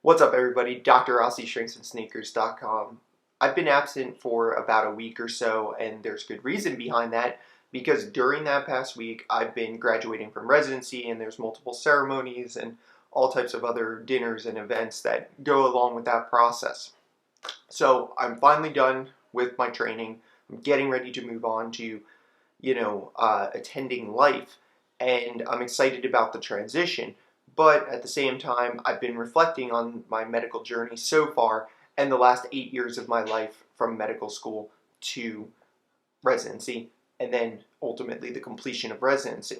What's up, everybody? Dr. Rossi, shrinksandSneakers.com. I've been absent for about a week or so, and there's good reason behind that because during that past week, I've been graduating from residency, and there's multiple ceremonies and all types of other dinners and events that go along with that process. So I'm finally done with my training. I'm getting ready to move on to, attending life, and I'm excited about the transition. But at the same time, I've been reflecting on my medical journey so far and the last 8 years of my life from medical school to residency, and then ultimately the completion of residency.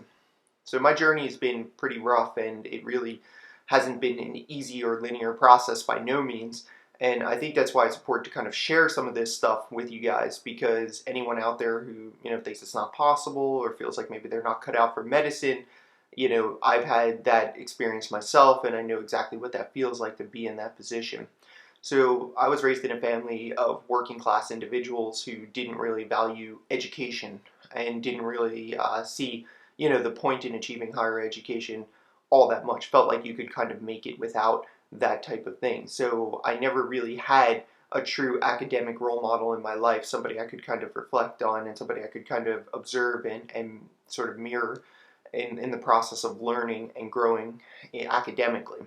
So my journey has been pretty rough, and it really hasn't been an easy or linear process by no means. And I think that's why it's important to kind of share some of this stuff with you guys, because anyone out there who, thinks it's not possible or feels like maybe they're not cut out for medicine, I've had that experience myself, and I know exactly what that feels like to be in that position. So I was raised in a family of working class individuals who didn't really value education and didn't really see, the point in achieving higher education all that much. Felt like you could kind of make it without that type of thing. So I never really had a true academic role model in my life, somebody I could kind of reflect on and somebody I could kind of observe and sort of mirror in the process of learning and growing academically.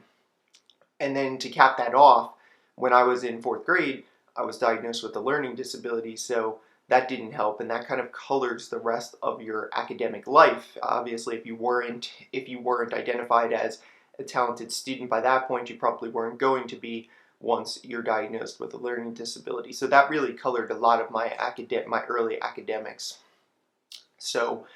And then to cap that off, when I was in fourth grade, I was diagnosed with a learning disability, so that didn't help, and that kind of colors the rest of your academic life. Obviously, if you weren't identified as a talented student by that point, you probably weren't going to be once you're diagnosed with a learning disability. So that really colored a lot of my early academics. So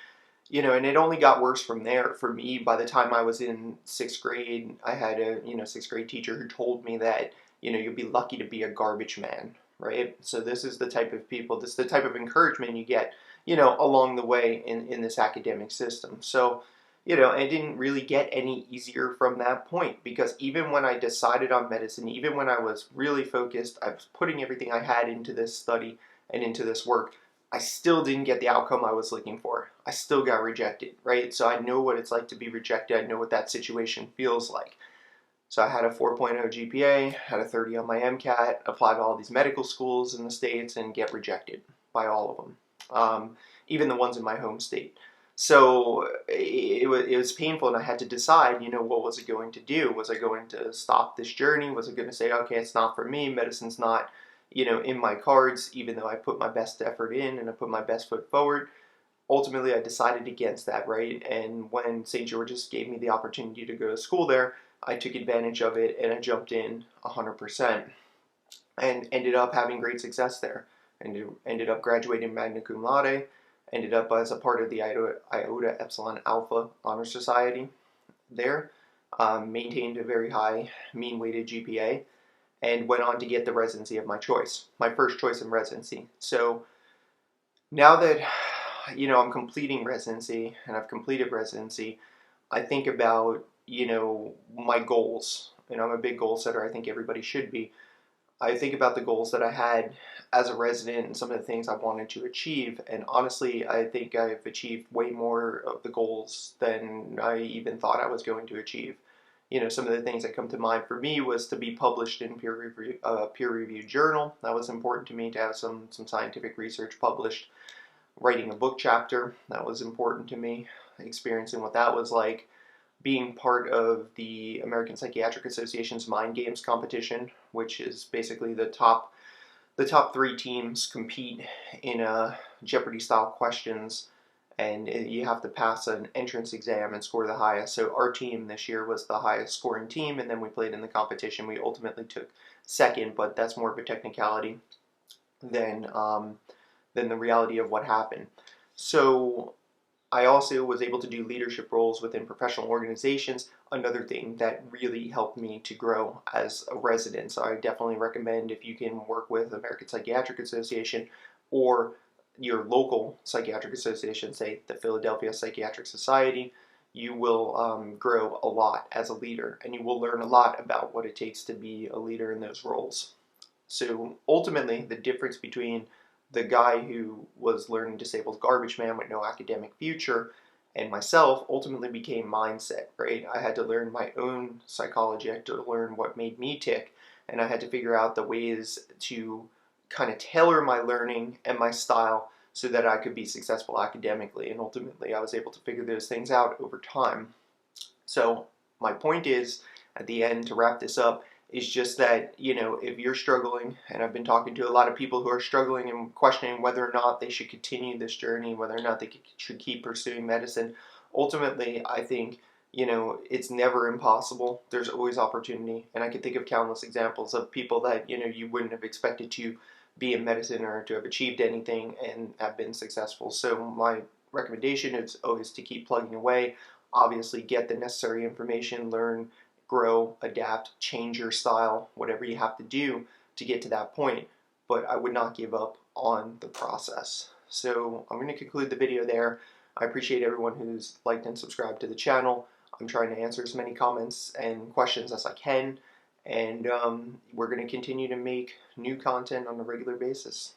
and it only got worse from there for me. By the time I was in sixth grade, I had a, sixth grade teacher who told me that, you'll be lucky to be a garbage man, right? So this is the type of people, this is the type of encouragement you get, along the way in this academic system. So, it didn't really get any easier from that point, because even when I decided on medicine, even when I was really focused, I was putting everything I had into this study and into this work, I still didn't get the outcome I was looking for. I still got rejected, right? So I know what it's like to be rejected. I know what that situation feels like. So I had a 4.0 GPA, had a 30 on my MCAT, applied to all these medical schools in the States and get rejected by all of them, even the ones in my home state. So it was painful, and I had to decide, what was I going to do? Was I going to stop this journey? Was I going to say, okay, it's not for me, medicine's not, in my cards, even though I put my best effort in and I put my best foot forward? Ultimately, I decided against that, right? And when St. George's gave me the opportunity to go to school there, I took advantage of it and I jumped in 100% and ended up having great success there. And ended up graduating magna cum laude, ended up as a part of the Iota Epsilon Alpha Honor Society there, maintained a very high mean weighted GPA, and went on to get the residency of my choice, my first choice in residency. So now that I'm completing residency and I've completed residency, I think about my goals. I'm a big goal setter. I think everybody should be. I think about the goals that I had as a resident and some of the things I wanted to achieve, and honestly, I think I've achieved way more of the goals than I even thought I was going to achieve. Some of the things that come to mind for me was to be published in peer-reviewed journal. That was important to me, to have some scientific research published. Writing a book chapter, that was important to me. Experiencing what that was like. Being part of the American Psychiatric Association's Mind Games competition, which is basically the top three teams compete in Jeopardy-style questions, and you have to pass an entrance exam and score the highest. So our team this year was the highest scoring team, and then we played in the competition. We ultimately took second, but that's more of a technicality than the reality of what happened. So I also was able to do leadership roles within professional organizations, another thing that really helped me to grow as a resident. So I definitely recommend, if you can work with American Psychiatric Association or your local psychiatric association, say the Philadelphia Psychiatric Society, you will grow a lot as a leader, and you will learn a lot about what it takes to be a leader in those roles. So ultimately, the difference between the guy who was learning disabled garbage man with no academic future and myself ultimately became mindset, right? I had to learn my own psychology. I had to learn what made me tick, and I had to figure out the ways to kind of tailor my learning and my style so that I could be successful academically. And ultimately, I was able to figure those things out over time. So my point is, at the end, to wrap this up, is just that, if you're struggling, and I've been talking to a lot of people who are struggling and questioning whether or not they should continue this journey, whether or not they should keep pursuing medicine, ultimately, I think, it's never impossible. There's always opportunity. And I can think of countless examples of people that, you wouldn't have expected to be in medicine or to have achieved anything and have been successful. So my recommendation is always to keep plugging away. Obviously, get the necessary information, learn, grow, adapt, change your style, whatever you have to do to get to that point. But I would not give up on the process. So I'm going to conclude the video there. I appreciate everyone who's liked and subscribed to the channel. I'm trying to answer as many comments and questions as I can. And we're going to continue to make new content on a regular basis.